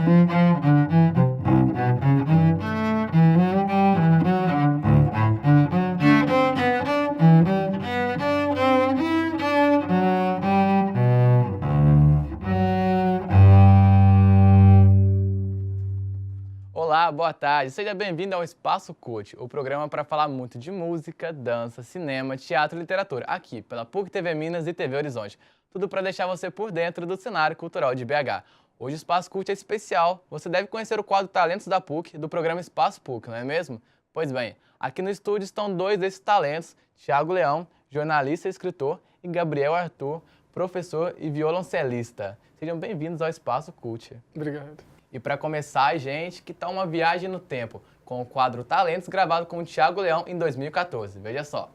Olá, boa tarde. Seja bem-vindo ao Espaço Cult, o programa para falar muito de música, dança, cinema, teatro e literatura, aqui pela PUC TV Minas e TV Horizonte. Tudo para deixar você por dentro do cenário cultural de BH. Hoje o Espaço Cult é especial. Você deve conhecer o quadro Talentos da PUC, do programa Espaço PUC, não é mesmo? Pois bem, aqui no estúdio estão dois desses talentos, Thiago Leão, jornalista e escritor, e Gabriel Arthur, professor e violoncelista. Sejam bem-vindos ao Espaço Cult. Obrigado. E para começar, gente, que tal uma viagem no tempo, com o quadro Talentos, gravado com o Thiago Leão em 2014. Veja só.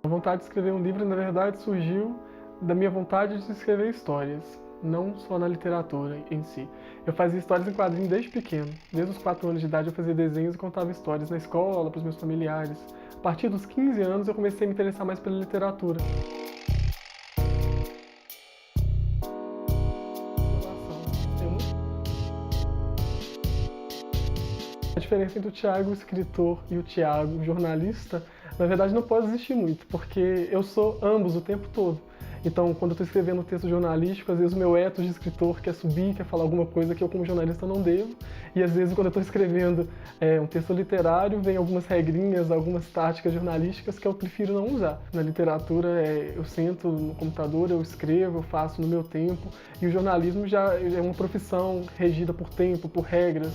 A vontade de escrever um livro, na verdade, surgiu da minha vontade de escrever histórias, não só na literatura em si. Eu fazia histórias em quadrinhos desde pequeno. Desde os 4 anos de idade eu fazia desenhos e contava histórias na escola, para os meus familiares. A partir dos 15 anos eu comecei a me interessar mais pela literatura. A diferença entre o Thiago, o escritor, e o Thiago, o jornalista, na verdade não pode existir muito, porque eu sou ambos o tempo todo. Então, quando eu estou escrevendo um texto jornalístico, às vezes o meu ethos de escritor quer subir, quer falar alguma coisa que eu, como jornalista, não devo. E às vezes, quando eu estou escrevendo um texto literário, vem algumas regrinhas, algumas táticas jornalísticas que eu prefiro não usar. Na literatura, eu sento no computador, eu escrevo, eu faço no meu tempo. E o jornalismo já é uma profissão regida por tempo, por regras.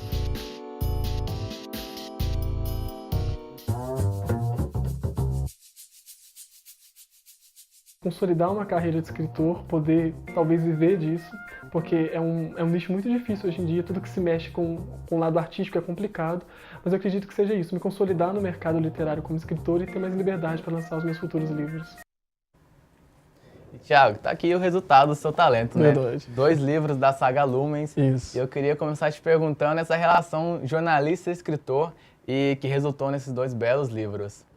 Consolidar uma carreira de escritor, poder talvez viver disso, porque é um nicho muito difícil hoje em dia, tudo que se mexe com o lado artístico é complicado, mas eu acredito que seja isso, me consolidar no mercado literário como escritor e ter mais liberdade para lançar os meus futuros livros. E, Thiago, tá aqui o resultado do seu talento, né? Verdade. 2 livros da saga Lumens. Isso. E eu queria começar te perguntando essa relação jornalista e escritor e que resultou nesses 2 belos livros.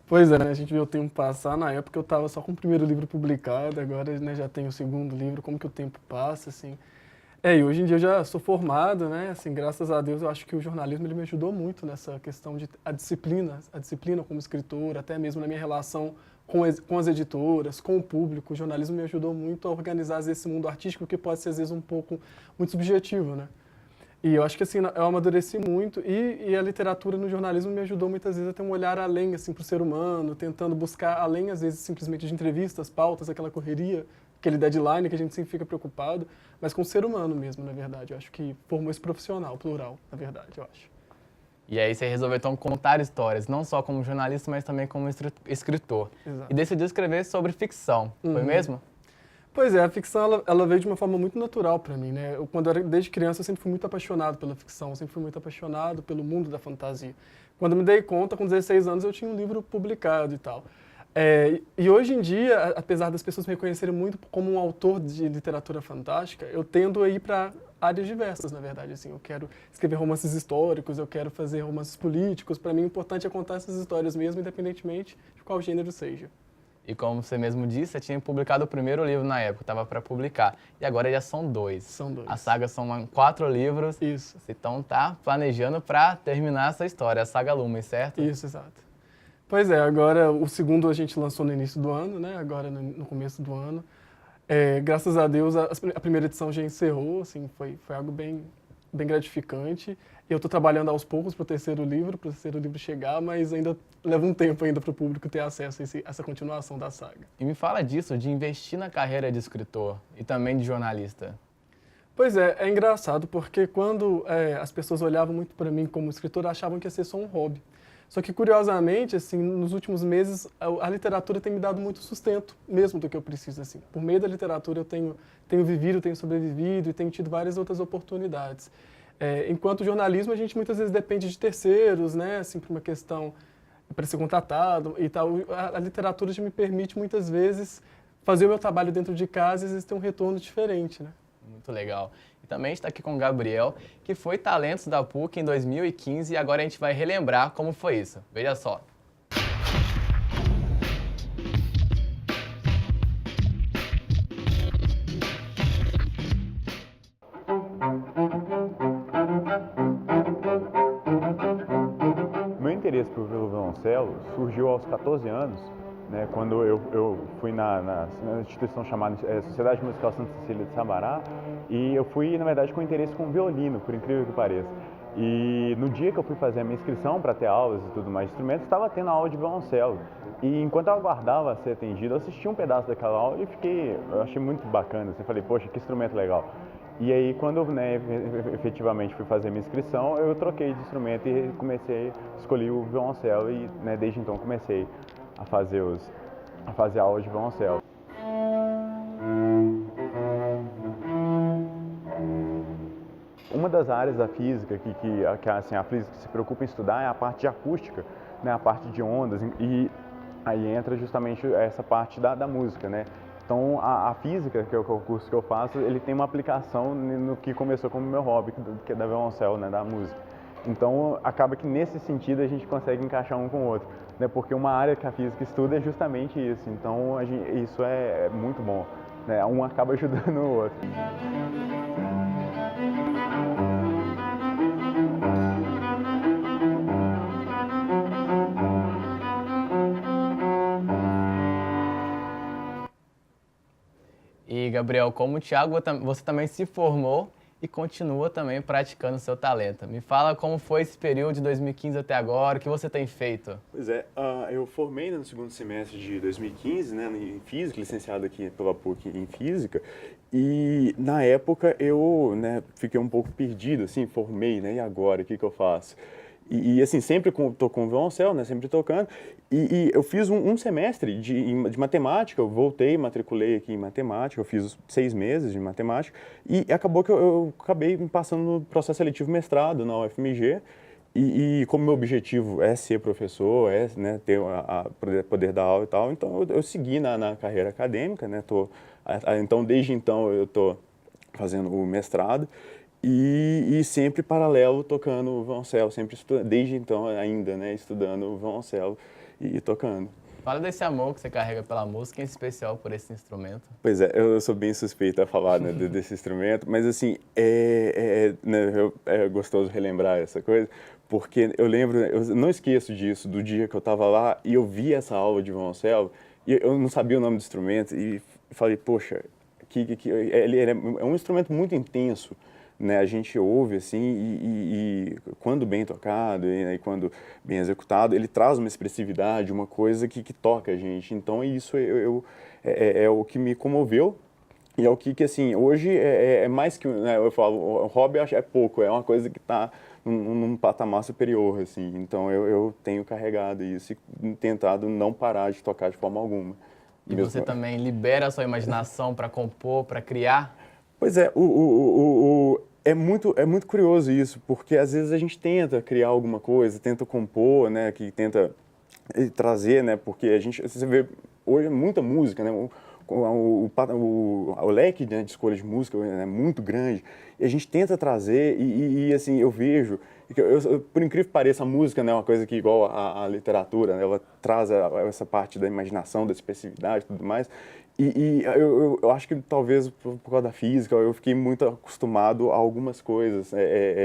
Pois é, né? A gente vê o tempo passar. Na época eu estava só com o primeiro livro publicado, agora, né, já tenho o segundo livro, como que o tempo passa, assim. E hoje em dia eu já sou formado, né, assim, graças a Deus eu acho que o jornalismo ele me ajudou muito nessa questão de a disciplina como escritor, até mesmo na minha relação com as editoras, com o público. O jornalismo me ajudou muito a organizar às vezes, esse mundo artístico que pode ser às vezes um pouco muito subjetivo, né. E eu acho que assim, eu amadureci muito e a literatura no jornalismo me ajudou muitas vezes a ter um olhar além assim, para o ser humano, tentando buscar além, às vezes, simplesmente de entrevistas, pautas, aquela correria, aquele deadline que a gente sempre fica preocupado, mas com o ser humano mesmo, na verdade. Eu acho que formou esse profissional, plural, na verdade, eu acho. E aí você resolveu então contar histórias, não só como jornalista, mas também como escritor. Exato. E decidiu escrever sobre ficção, foi mesmo? Pois é, a ficção ela veio de uma forma muito natural para mim, né? Desde criança eu sempre fui muito apaixonado pela ficção, sempre fui muito apaixonado pelo mundo da fantasia. Quando eu me dei conta, com 16 anos eu tinha um livro publicado e tal. E hoje em dia, apesar das pessoas me reconhecerem muito como um autor de literatura fantástica, eu tendo a ir para áreas diversas, na verdade. Assim, eu quero escrever romances históricos, eu quero fazer romances políticos. Para mim, o importante é contar essas histórias mesmo, independentemente de qual gênero seja. E como você mesmo disse, você tinha publicado o primeiro livro na época, estava para publicar. E agora já são 2. São 2. A saga são 4 livros. Isso. Você então tá planejando para terminar essa história, a saga Lumens, certo? Isso, exato. Pois é, agora o segundo a gente lançou no início do ano, né? Agora no começo do ano. Graças a Deus a primeira edição já encerrou, assim, foi algo bem gratificante. Eu estou trabalhando aos poucos para o terceiro livro chegar, mas ainda leva um tempo ainda para o público ter acesso a essa continuação da saga. E me fala disso, de investir na carreira de escritor e também de jornalista. Pois é engraçado porque quando as pessoas olhavam muito para mim como escritor, achavam que ia ser só um hobby. Só que, curiosamente, assim, nos últimos meses, a literatura tem me dado muito sustento, mesmo do que eu preciso. Assim. Por meio da literatura, eu tenho vivido, tenho sobrevivido e tenho tido várias outras oportunidades. Enquanto jornalismo, a gente muitas vezes depende de terceiros, né, assim, por uma questão para ser contratado e tal. A literatura já me permite muitas vezes fazer o meu trabalho dentro de casa e às vezes ter um retorno diferente, né? Muito legal. E também está aqui com o Gabriel, que foi Talentos da PUC em 2015 e agora a gente vai relembrar como foi isso. Veja só. Meu interesse pelo violoncelo surgiu aos 14 anos, né, quando eu fui na instituição chamada Sociedade Musical Santa Cecília de Sabará, e eu fui, na verdade, com interesse com violino, por incrível que pareça. E no dia que eu fui fazer a minha inscrição para ter aulas e tudo mais de instrumentos, estava tendo aula de violoncelo. E enquanto eu aguardava ser atendido, eu assisti um pedaço daquela aula e eu achei muito bacana, assim, falei, poxa, que instrumento legal. E aí, quando eu efetivamente fui fazer minha inscrição, eu troquei de instrumento e escolhi o violoncelo e desde então comecei a fazer aulas de violoncelo. Uma das áreas da física que assim, a física se preocupa em estudar é a parte de acústica, né, a parte de ondas, e aí entra justamente essa parte da música, né? Então, a física, que é o curso que eu faço, ele tem uma aplicação no que começou como meu hobby, que é da violoncelo, né, da música. Então, acaba que nesse sentido a gente consegue encaixar um com o outro, né, porque uma área que a física estuda é justamente isso. Então, isso é muito bom, né, um acaba ajudando o outro. E, Gabriel, como o Thiago, você também se formou e continua também praticando o seu talento. Me fala como foi esse período de 2015 até agora, o que você tem feito? Pois é, eu formei no segundo semestre de 2015, né, em Física, licenciado aqui pela PUC em Física, e na época eu, fiquei um pouco perdido, assim, formei, né, e agora, o que eu faço? E assim, sempre tô com violoncelo, né, sempre tocando, e eu fiz um semestre de matemática, eu voltei, matriculei aqui em matemática, eu fiz 6 meses de matemática, e acabou que eu acabei passando no processo seletivo mestrado na UFMG, e como meu objetivo é ser professor, ter poder dar aula e tal, então eu segui na carreira acadêmica, né, então desde então eu tô fazendo o mestrado, e sempre paralelo tocando violoncelo, sempre estudando, desde então ainda, né, estudando violoncelo e tocando. Fala desse amor que você carrega pela música, em especial por esse instrumento. Pois é, eu sou bem suspeito a falar, né, desse instrumento, mas assim, é gostoso relembrar essa coisa, porque eu não esqueço disso, do dia que eu estava lá e eu vi essa aula de violoncelo, e eu não sabia o nome do instrumento, e falei, poxa, ele é um instrumento muito intenso, né, a gente ouve assim e quando bem tocado e quando bem executado, ele traz uma expressividade, uma coisa que toca a gente. Então isso é o que me comoveu e é o que assim, hoje é mais que, né, eu falo, o hobby é pouco, é uma coisa que está num patamar superior, assim. Então eu tenho carregado isso e tentado não parar de tocar de forma alguma. E você também libera a sua imaginação para compor, para criar? Pois é, é muito curioso isso, porque às vezes a gente tenta criar alguma coisa, tenta compor, né, que tenta trazer, né, porque você vê hoje muita música, né, o leque, né, de escolha de música é muito grande, e a gente tenta trazer, assim, eu vejo, por incrível que pareça, a música, né, é uma coisa que igual a literatura, né, ela traz essa parte da imaginação, da expressividade e tudo mais, eu acho que talvez por causa da física eu fiquei muito acostumado a algumas coisas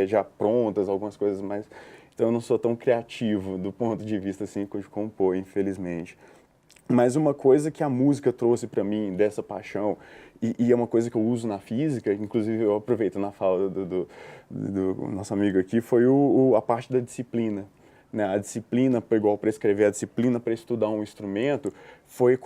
já prontas, algumas coisas mais... Então eu não sou tão criativo do ponto de vista assim, de compor, infelizmente. Mas uma coisa que a música trouxe para mim dessa paixão, e é uma coisa que eu uso na física, inclusive eu aproveito na fala do nosso amigo aqui, foi a parte da disciplina. Né, a disciplina, igual para escrever, a disciplina para estudar um instrumento, foi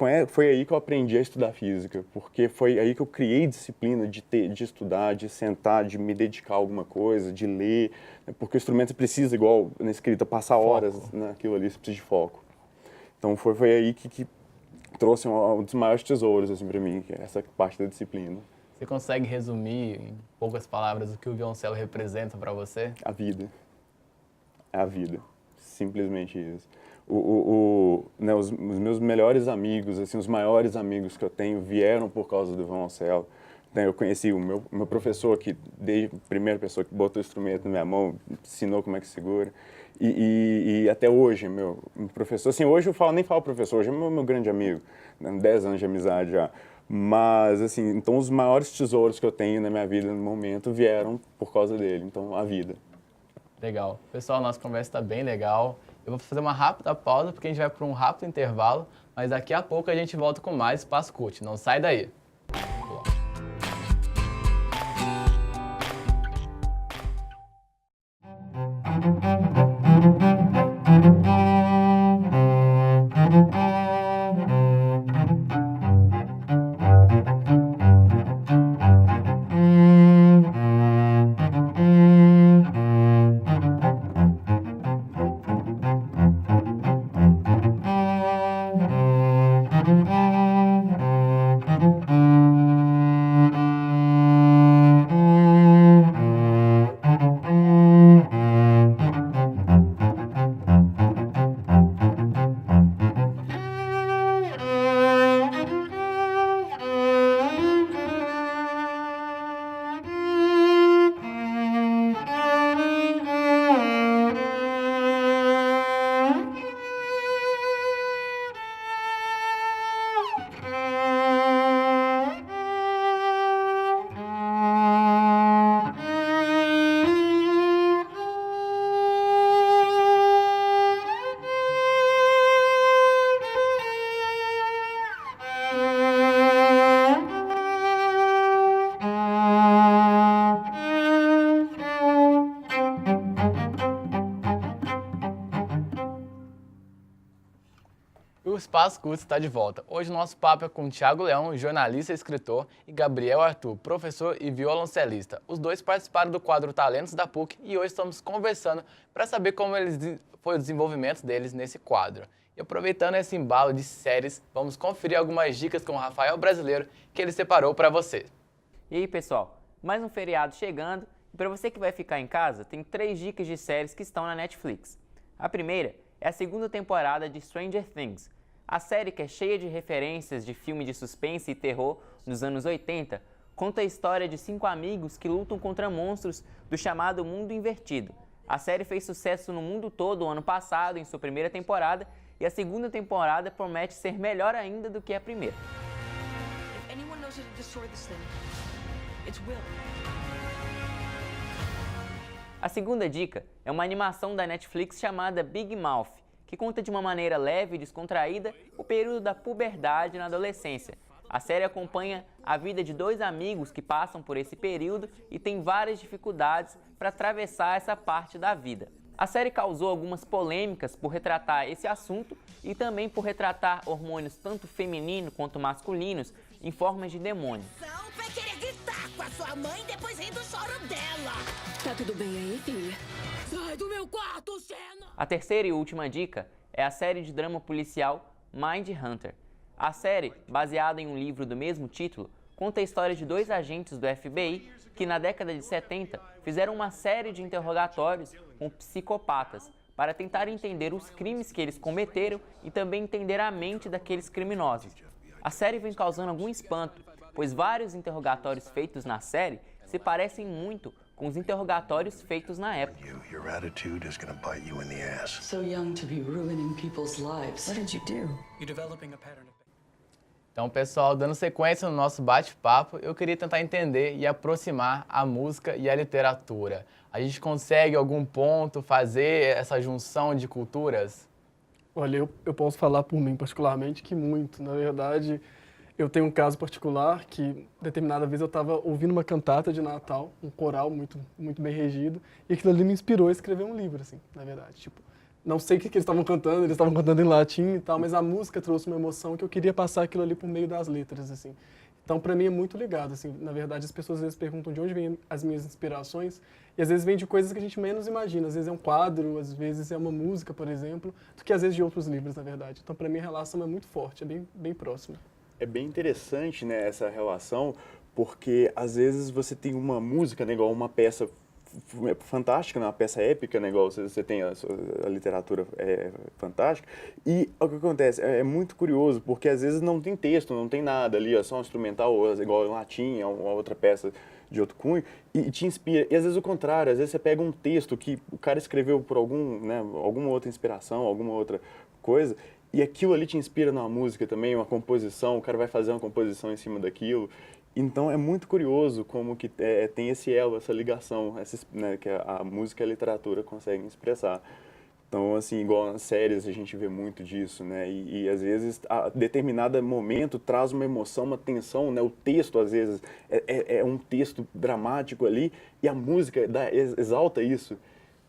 aí que eu aprendi a estudar física, porque foi aí que eu criei disciplina de estudar, de sentar, de me dedicar a alguma coisa, de ler, né, porque o instrumento precisa, igual na escrita, passar horas naquilo ali, você precisa de foco. Então foi aí que trouxe um dos maiores tesouros assim, para mim, que é essa parte da disciplina. Você consegue resumir em poucas palavras o que o violoncelo representa para você? A vida. É a vida. Simplesmente isso. né, os meus melhores amigos, assim, os maiores amigos que eu tenho vieram por causa do violoncelo. Né, eu conheci o meu professor, que desde a primeira pessoa que botou o instrumento na minha mão, ensinou como é que segura. E até hoje, meu professor, assim, hoje eu nem falo professor, hoje é meu grande amigo, né, 10 anos de amizade já. Mas, assim, então os maiores tesouros que eu tenho na minha vida no momento vieram por causa dele, então a vida. Legal. Pessoal, nossa conversa está bem legal. Eu vou fazer uma rápida pausa, porque a gente vai para um rápido intervalo, mas daqui a pouco a gente volta com mais Espaço Cult. Não sai daí. O Espaço Cult está de volta. Hoje o nosso papo é com Thiago Leão, jornalista e escritor, e Gabriel Arthur, professor e violoncelista. Os dois participaram do quadro Talentos da PUC e hoje estamos conversando para saber como foi o desenvolvimento deles nesse quadro. E aproveitando esse embalo de séries, vamos conferir algumas dicas com o Rafael Brasileiro que ele separou para você. E aí, pessoal, mais um feriado chegando e para você que vai ficar em casa, tem 3 dicas de séries que estão na Netflix. A primeira é a segunda temporada de Stranger Things. A série, que é cheia de referências de filme de suspense e terror dos anos 80, conta a história de 5 amigos que lutam contra monstros do chamado Mundo Invertido. A série fez sucesso no mundo todo o ano passado em sua primeira temporada e a segunda temporada promete ser melhor ainda do que a primeira. A segunda dica é uma animação da Netflix chamada Big Mouth, que conta de uma maneira leve e descontraída o período da puberdade na adolescência. A série acompanha a vida de 2 amigos que passam por esse período e têm várias dificuldades para atravessar essa parte da vida. A série causou algumas polêmicas por retratar esse assunto e também por retratar hormônios tanto femininos quanto masculinos em formas de demônios. Vai querer gritar com a sua mãe e depois rir do choro dela. Tá tudo bem aí, filha? Sai do meu quarto, Xena! A terceira e última dica é a série de drama policial Mindhunter. A série, baseada em um livro do mesmo título, conta a história de 2 agentes do FBI que na década de 70 fizeram uma série de interrogatórios com psicopatas para tentar entender os crimes que eles cometeram e também entender a mente daqueles criminosos. A série vem causando algum espanto, pois vários interrogatórios feitos na série se parecem muito com os interrogatórios feitos na época. Your attitude is going to bite you in the ass. So young to be ruining people's lives. What did you do? You're developing a pattern of... Então, pessoal, dando sequência no nosso bate-papo, eu queria tentar entender e aproximar a música e a literatura. A gente consegue, em algum ponto, fazer essa junção de culturas? Olha, eu posso falar por mim particularmente que muito. Na verdade, eu tenho um caso particular que, determinada vez, eu estava ouvindo uma cantata de Natal, um coral muito, muito bem regido, e aquilo ali me inspirou a escrever um livro, assim, na verdade. Tipo, não sei o que eles estavam cantando em latim e tal, mas a música trouxe uma emoção que eu queria passar aquilo ali por meio das letras, assim. Então, para mim, é muito ligado, assim. Na verdade, as pessoas às vezes perguntam de onde vêm as minhas inspirações, e às vezes vem de coisas que a gente menos imagina. Às vezes é um quadro, às vezes é uma música, por exemplo, do que às vezes de outros livros, na verdade. Então, para mim, a relação é muito forte, é bem, bem próxima. É bem interessante, né, essa relação, porque às vezes você tem uma música, né, igual uma peça fantástica, né? Uma peça épica, né? Igual você tem a literatura fantástica. E o que acontece? É muito curioso, porque às vezes não tem texto, não tem nada ali, é só um instrumental, igual em latim, uma outra peça de outro cunho, e te inspira. E às vezes o contrário, às vezes você pega um texto que o cara escreveu por alguma outra inspiração, alguma outra coisa, e aquilo ali te inspira numa música também, uma composição, o cara vai fazer uma composição em cima daquilo. Então é muito curioso como que tem esse elo, essa ligação, né, que a música e a literatura conseguem expressar. Então, assim, igual nas séries a gente vê muito disso, né? E às vezes, a determinado momento traz uma emoção, uma tensão, né? O texto, às vezes, é um texto dramático ali e a música exalta isso.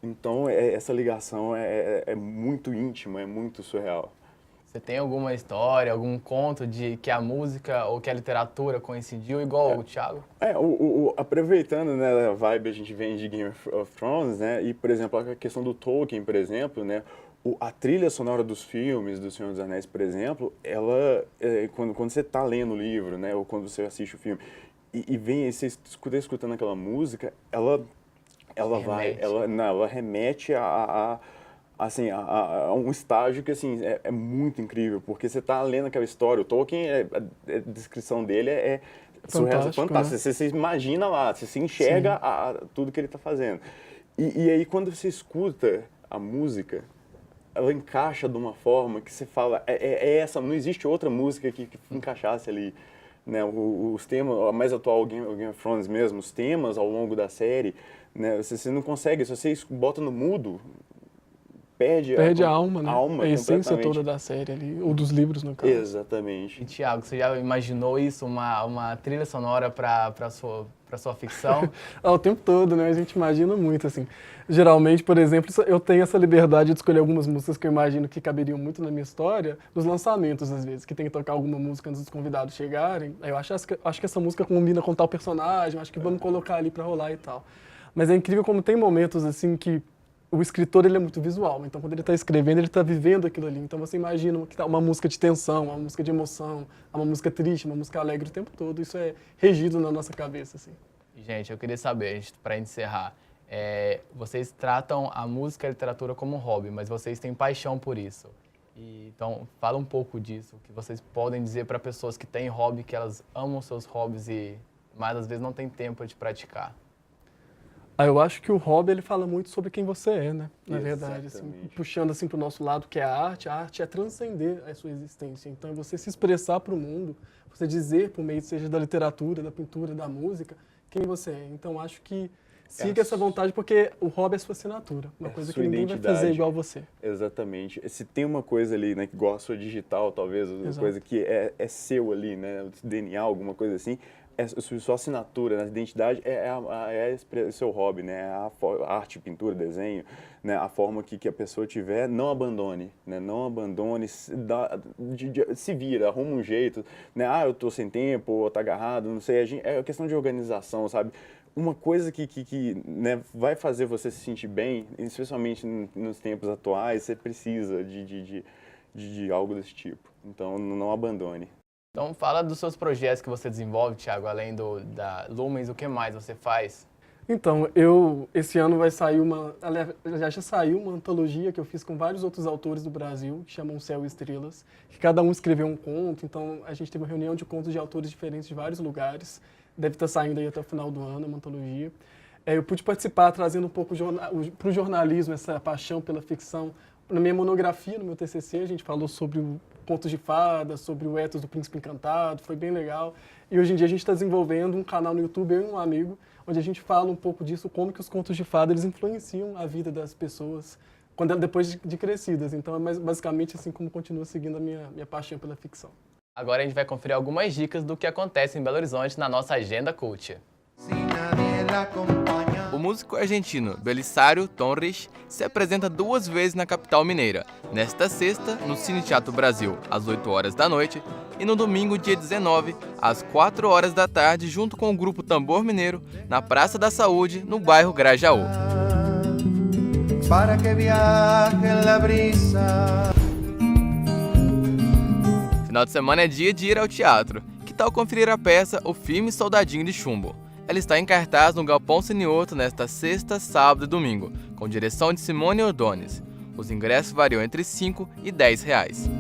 Então, essa ligação é muito íntima, é muito surreal. Você tem alguma história, algum conto de que a música ou que a literatura coincidiu igual o Thiago? Aproveitando, né, a vibe a gente vem de Game of Thrones, né, e, por exemplo, a questão do Tolkien, por exemplo, né, a trilha sonora dos filmes do Senhor dos Anéis, por exemplo, ela, quando você está lendo o livro, né, ou quando você assiste o filme, e você escutando aquela música, ela remete a um estágio que, assim, é muito incrível, porque você está lendo aquela história, o Tolkien, a descrição dele é fantástica. Né? Você imagina lá, você se enxerga tudo que ele está fazendo. E aí, quando você escuta a música, ela encaixa de uma forma que você fala, essa, não existe outra música que encaixasse ali. Né? Os temas, a mais atual, o Game of Thrones mesmo, os temas ao longo da série, né? Você não consegue, se você bota no mudo, perde a alma, né? A essência toda da série ali, ou dos livros, no caso. Exatamente. E, Thiago, você já imaginou isso, uma trilha sonora para sua ficção? O tempo todo, né? A gente imagina muito, assim. Geralmente, por exemplo, eu tenho essa liberdade de escolher algumas músicas que eu imagino que caberiam muito na minha história, nos lançamentos, às vezes, que tem que tocar alguma música antes dos convidados chegarem. Aí eu acho que essa música combina com tal personagem, acho que vamos colocar ali pra rolar e tal. Mas é incrível como tem momentos, assim, que o escritor, ele é muito visual, então quando ele está escrevendo, ele está vivendo aquilo ali. Então você imagina que tá uma música de tensão, uma música de emoção, uma música triste, uma música alegre o tempo todo. Isso é regido na nossa cabeça, assim. Gente, eu queria saber, para encerrar, vocês tratam a música e a literatura como um hobby, mas vocês têm paixão por isso. Então, fala um pouco disso, que vocês podem dizer para pessoas que têm hobby, que elas amam seus hobbies, mas às vezes não tem tempo de praticar. Eu acho que o hobby, ele fala muito sobre quem você é, né? Na verdade, assim, puxando assim para o nosso lado, que é a arte é transcender a sua existência. Então, é você se expressar para o mundo, você dizer por meio, seja da literatura, da pintura, da música, quem você é. Então, acho que siga essa vontade, porque o hobby é sua assinatura, uma coisa que ninguém vai fazer igual você. Exatamente. Se tem uma coisa ali, né, que igual a sua digital, talvez, uma coisa que é seu ali, né, o DNA, alguma coisa assim, sua assinatura, né? A identidade é o seu hobby, né? A arte, pintura, desenho, né? A forma que a pessoa tiver, não abandone, né? Não abandone, se vira, arruma um jeito, né? Eu tô sem tempo, ou tá agarrado, não sei, é questão de organização, sabe? Uma coisa que né, vai fazer você se sentir bem, especialmente nos tempos atuais, você precisa de algo desse tipo. Então, não abandone. Então, fala dos seus projetos que você desenvolve, Thiago, além da Lumens, o que mais você faz? Então, esse ano vai sair já saiu uma antologia que eu fiz com vários outros autores do Brasil, que chamam Céu e Estrelas, que cada um escreveu um conto, então a gente teve uma reunião de contos de autores diferentes de vários lugares, deve estar saindo aí até o final do ano, uma antologia. Eu pude participar, trazendo um pouco para o jornalismo, essa paixão pela ficção. Na minha monografia, no meu TCC, a gente falou sobre o contos de fadas, sobre o ethos do Príncipe Encantado, foi bem legal. E hoje em dia a gente está desenvolvendo um canal no YouTube, eu e um amigo, onde a gente fala um pouco disso, como que os contos de fada eles influenciam a vida das pessoas depois de crescidas. Então é basicamente assim como continua seguindo a minha paixão pela ficção. Agora a gente vai conferir algumas dicas do que acontece em Belo Horizonte na nossa Agenda Cult. O músico argentino Belisário Torres se apresenta 2 vezes na capital mineira, nesta sexta no Cine Teatro Brasil, às 8 horas da noite, e no domingo, dia 19, às 4 horas da tarde, junto com o grupo Tambor Mineiro, na Praça da Saúde, no bairro Grajaú. Final de semana é dia de ir ao teatro. Que tal conferir a peça O Filme Soldadinho de Chumbo? ela está em cartaz no Galpão Cineoto nesta sexta, sábado e domingo, com direção de Simone Ordones. Os ingressos variam entre R$ 5 e R$ 10 reais.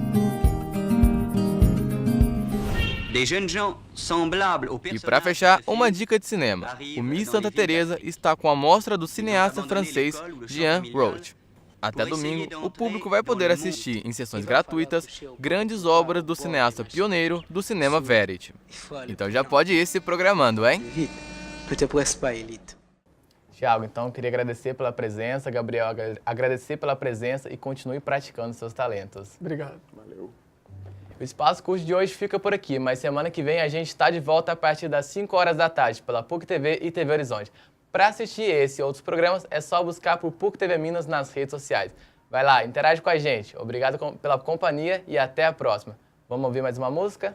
E para fechar, uma dica de cinema. O Miss Santa Teresa está com a mostra do cineasta francês Jean Roch. Até domingo, o público vai poder assistir em sessões gratuitas grandes obras do cineasta pioneiro do cinema Verity. Então já pode ir se programando, hein? Thiago, então queria agradecer pela presença, Gabriel, agradecer pela presença e continue praticando seus talentos. Obrigado. Valeu. O Espaço Cult de hoje fica por aqui, mas semana que vem a gente está de volta a partir das 5 horas da tarde pela PUC TV e TV Horizonte. Para assistir esse e outros programas é só buscar por PUC TV Minas nas redes sociais. Vai lá, interage com a gente. Obrigado pela companhia e até a próxima. Vamos ouvir mais uma música?